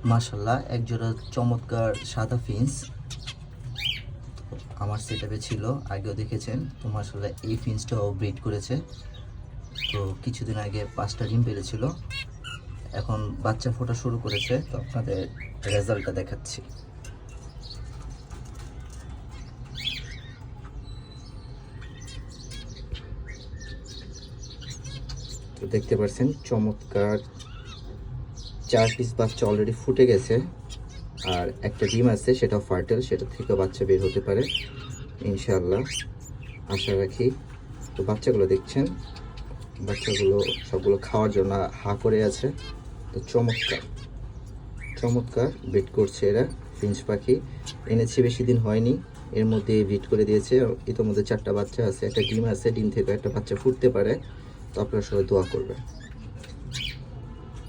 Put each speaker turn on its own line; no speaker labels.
মাশাআল্লাহ, একজোড়া চমৎকার সাদা ফিন্স আমার সেটআপে ছিল, আগেও দেখেছেন। তো মাশাআল্লাহ এই ফিন্সটাও ব্রিড করেছে। তো কিছুদিন আগে 5টা ডিম পেড়েছিল, এখন বাচ্চা ফোটা শুরু করেছে। তো আপনাদের রেজাল্টটা দেখাচ্ছি। তো দেখতে পাচ্ছেন চমৎকার 4 পিস বাচ্চা অলরেডি ফুটে গেছে, আর একটা ডিম আছে, সেটাও ফার্টেল, সেটা থেকে বাচ্চা বের হতে পারে ইনশাআল্লাহ, আশা রাখি। তো বাচ্চাগুলো দেখছেন, বাচ্চাগুলো সবগুলো খাওয়ার জন্য হা করে আছে। তো চমৎকার চমৎকার ব্রিড করছে এরা। ফিঞ্চ পাখি এনেছি, বেশি দিন হয়নি, এর মধ্যে ব্রিড করে দিয়েছে। ইতোমধ্যে 4টা বাচ্চা আছে, একটা ডিম আছে, ডিম থেকে একটা বাচ্চা ফুটতে পারে। তো আপনারা সবাই দোয়া করবেন।